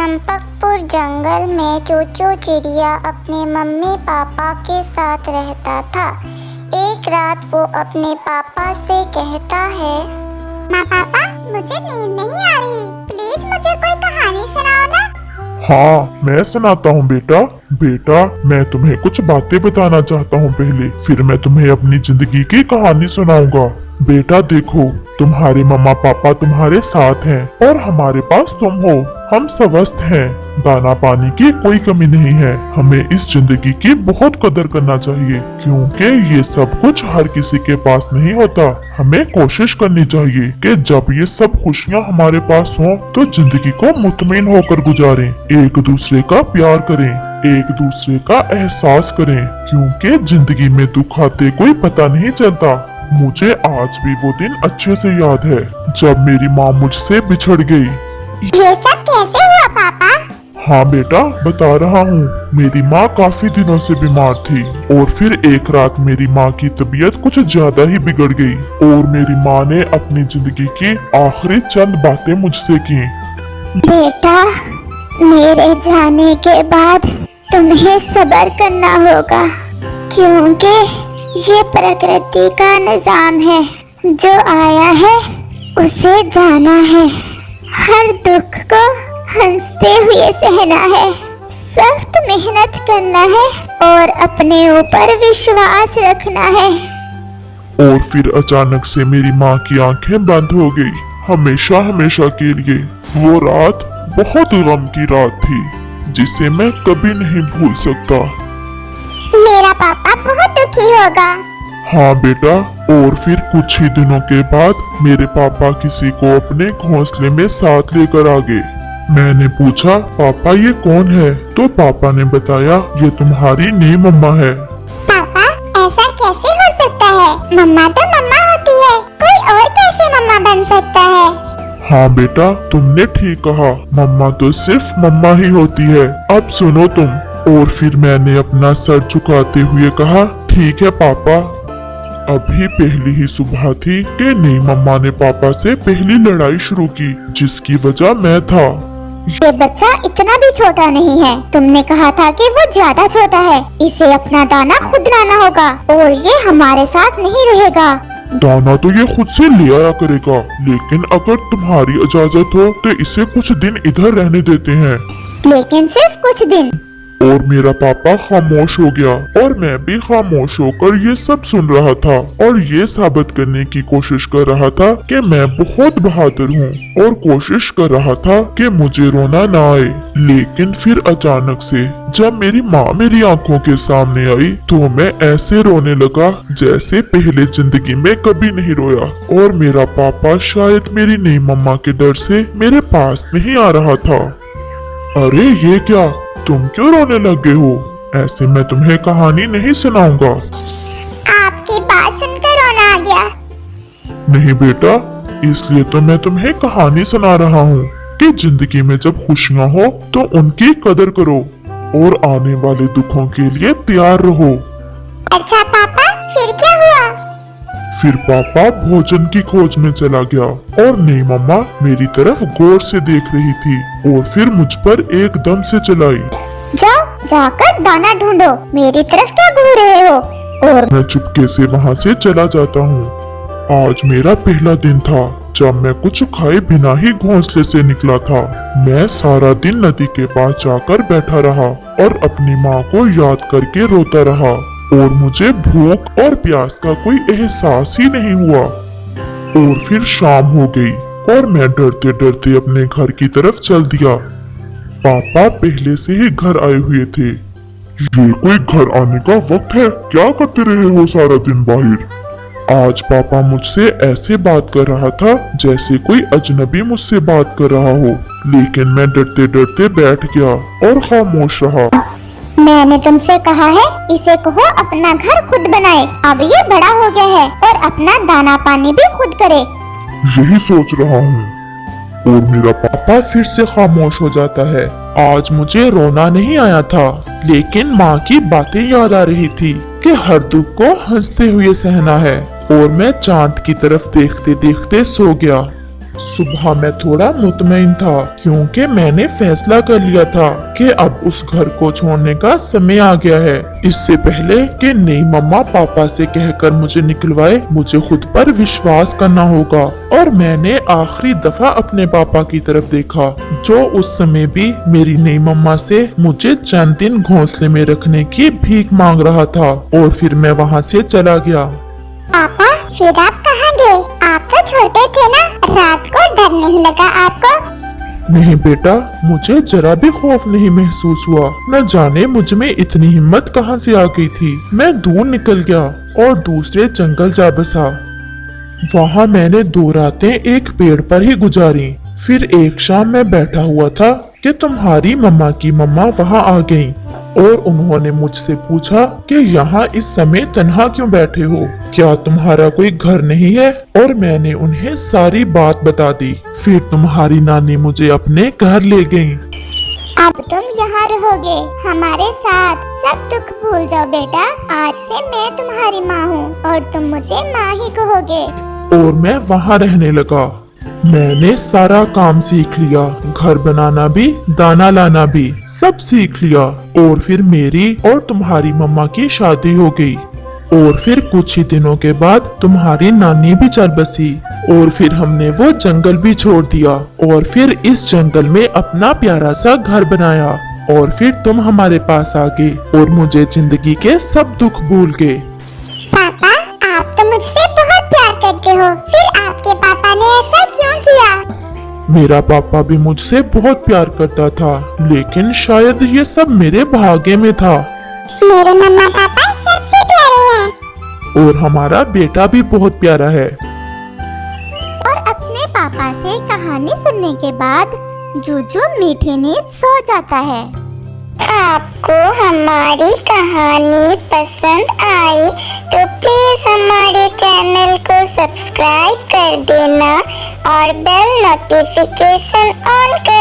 चंपकपुर जंगल में चूचू चिड़िया अपने मम्मी पापा के साथ रहता था। एक रात वो अपने पापा से कहता है, माँ पापा, मुझे नींद नहीं आ रही, प्लीज मुझे कोई कहानी सुनाओ ना। हाँ, मैं सुनाता हूँ बेटा। बेटा, मैं तुम्हें कुछ बातें बताना चाहता हूँ पहले, फिर मैं तुम्हें अपनी जिंदगी की कहानी सुनाऊंगा। बेटा देखो, तुम्हारे मम्मा पापा तुम्हारे साथ हैं और हमारे पास तुम हो। हम स्वस्थ हैं, दाना पानी की कोई कमी नहीं है। हमें इस जिंदगी की बहुत कदर करना चाहिए, क्योंकि ये सब कुछ हर किसी के पास नहीं होता। हमें कोशिश करनी चाहिए कि जब ये सब खुशियाँ हमारे पास हों, तो जिंदगी को मुतमईन होकर गुजारें, एक दूसरे का प्यार करें, एक दूसरे का एहसास करें, क्योंकि जिंदगी में दुख आते कोई पता नहीं चलता। मुझे आज भी वो दिन अच्छे से याद है जब मेरी माँ मुझसे बिछड़ गई। ये सब कैसे हुआ पापा? हाँ बेटा, बता रहा हूँ। मेरी माँ काफी दिनों से बीमार थी और फिर एक रात मेरी माँ की तबीयत कुछ ज्यादा ही बिगड़ गई और मेरी माँ ने अपनी जिंदगी की आखिरी चंद बातें मुझसे की। बेटा, मेरे जाने के बाद तुम्हें सब्र करना होगा, क्योंकि ये प्रकृति का निजाम है। जो आया है उसे जाना है। हर दुख को हंसते हुए सहना है, सख्त मेहनत करना है और अपने ऊपर विश्वास रखना है। और फिर अचानक से मेरी माँ की आंखें बंद हो गई, हमेशा हमेशा के लिए। वो रात बहुत गम की रात थी, जिसे मैं कभी नहीं भूल सकता। मेरा पापा बहुत दुखी होगा। हाँ बेटा, और फिर कुछ ही दिनों के बाद मेरे पापा किसी को अपने घोंसले में साथ लेकर आ गए। मैंने पूछा, पापा ये कौन है? तो पापा ने बताया, ये तुम्हारी नई मम्मा है। पापा, ऐसा कैसे हो सकता है? मम्मा तो मम्मा होती है, कोई और कैसे मम्मा बन सकता है? हाँ बेटा, तुमने ठीक कहा, मम्मा तो सिर्फ मम्मा ही होती है। अब सुनो तुम। और फिर मैंने अपना सर झुकाते हुए कहा, ठीक है पापा। अभी पहली ही सुबह थी कि नई मम्मा ने पापा से पहली लड़ाई शुरू की, जिसकी वजह मैं था। ये बच्चा इतना भी छोटा नहीं है। तुमने कहा था कि वो ज्यादा छोटा है, इसे अपना दाना खुद लाना होगा और ये हमारे साथ नहीं रहेगा। दाना तो ये खुद से ले आया करेगा, लेकिन अगर तुम्हारी इजाजत हो तो इसे कुछ दिन इधर रहने देते हैं। लेकिन सिर्फ कुछ दिन। और मेरा पापा खामोश हो गया और मैं भी खामोश होकर ये सब सुन रहा था और ये साबित करने की कोशिश कर रहा था कि मैं बहुत बहादुर हूँ और कोशिश कर रहा था कि मुझे रोना ना आए। लेकिन फिर अचानक से जब मेरी माँ मेरी आंखों के सामने आई, तो मैं ऐसे रोने लगा जैसे पहले जिंदगी में कभी नहीं रोया। और मेरा पापा शायद मेरी नई मम्मा के डर से मेरे पास नहीं आ रहा था। अरे ये क्या, तुम क्यों रोने लगे हो? ऐसे मैं तुम्हें कहानी नहीं सुनाऊंगा। आपकी बात सुनकर रोना आ गया। नहीं बेटा, इसलिए तो मैं तुम्हें कहानी सुना रहा हूँ कि जिंदगी में जब खुशियाँ हो तो उनकी कदर करो और आने वाले दुखों के लिए तैयार रहो। अच्छा पापा, फिर क्या हुआ? फिर पापा भोजन की खोज में चला गया और नई मम्मा मेरी तरफ गौर से देख रही थी और फिर मुझ पर एकदम से चलाई। जाओ, जाकर दाना ढूंढो, मेरी तरफ क्या घूर रहे हो? और मैं चुपके से वहाँ से चला जाता हूँ। आज मेरा पहला दिन था जब मैं कुछ खाए बिना ही घोंसले से निकला था। मैं सारा दिन नदी के पास जाकर बैठा रहा और अपनी माँ को याद करके रोता रहा और मुझे भूख और प्यास का कोई एहसास ही नहीं हुआ। और फिर शाम हो गई और मैं डरते डरते अपने घर की तरफ चल दिया। पापा पहले से ही घर आए हुए थे। ये कोई घर आने का वक्त है? क्या करते रहे हो सारा दिन बाहर? आज पापा मुझसे ऐसे बात कर रहा था जैसे कोई अजनबी मुझसे बात कर रहा हो, लेकिन मैं डरते डरते बैठ गया और खामोश रहा। मैंने तुमसे कहा है इसे कहो अपना घर खुद बनाए। अब ये बड़ा हो गया है और अपना दाना पानी भी खुद करे। यही सोच रहा हूँ। और मेरा पापा फिर से खामोश हो जाता है। आज मुझे रोना नहीं आया था, लेकिन माँ की बातें याद आ रही थी कि हर दुख को हंसते हुए सहना है। और मैं चांद की तरफ देखते देखते सो गया। सुबह मैं थोड़ा मुतमईन था क्योंकि मैंने फैसला कर लिया था कि अब उस घर को छोड़ने का समय आ गया है। इससे पहले कि नई मम्मा पापा से कहकर मुझे निकलवाए, मुझे खुद पर विश्वास करना होगा। और मैंने आखिरी दफा अपने पापा की तरफ देखा, जो उस समय भी मेरी नई मम्मा से मुझे चंद दिन घोंसले में रखने की भीख मांग रहा था। और फिर मैं वहाँ से चला गया। पापा फिर आप कहाँ गए? आप तो छोटे थे ना, रात को डर नहीं लगा आपको? नहीं बेटा, मुझे जरा भी खौफ नहीं महसूस हुआ। न जाने मुझ में इतनी हिम्मत कहाँ से आ गई थी। मैं दूर निकल गया और दूसरे जंगल जा बसा। वहाँ मैंने 2 रातें एक पेड़ पर ही गुजारी। फिर एक शाम मैं बैठा हुआ था कि तुम्हारी मम्मा की मम्मा वहाँ आ गईं और उन्होंने मुझसे पूछा कि यहाँ इस समय तन्हा क्यों बैठे हो, क्या तुम्हारा कोई घर नहीं है? और मैंने उन्हें सारी बात बता दी। फिर तुम्हारी नानी मुझे अपने घर ले गईं। अब तुम यहाँ रहोगे हमारे साथ। सब दुख भूल जाओ बेटा, आज से मैं तुम्हारी माँ हूँ और तुम मुझे माँ ही कहोगे। और मैं वहाँ रहने लगा। मैंने सारा काम सीख लिया, घर बनाना भी, दाना लाना भी, सब सीख लिया। और फिर मेरी और तुम्हारी मम्मा की शादी हो गई। और फिर कुछ ही दिनों के बाद तुम्हारी नानी भी चल बसी। और फिर हमने वो जंगल भी छोड़ दिया और फिर इस जंगल में अपना प्यारा सा घर बनाया। और फिर तुम हमारे पास आ गए और मुझे जिंदगी के सब दुख भूल गए। पापा आप तो मुझसे बहुत प्यार करते हो, फिर आपके पापा ने ऐसा क्यों किया? मेरा पापा भी मुझसे बहुत प्यार करता था, लेकिन शायद ये सब मेरे भाग्य में था। मेरे मम्मा पापा सबसे प्यारे हैं। और हमारा बेटा भी बहुत प्यारा है। और अपने पापा से कहानी सुनने के बाद जूजू मीठी नींद सो जाता है। आपको हमारी कहानी पसंद आई तो प्लीज हमारे चैनल को सब्सक्राइब कर देना और बेल नोटिफिकेशन ऑन कर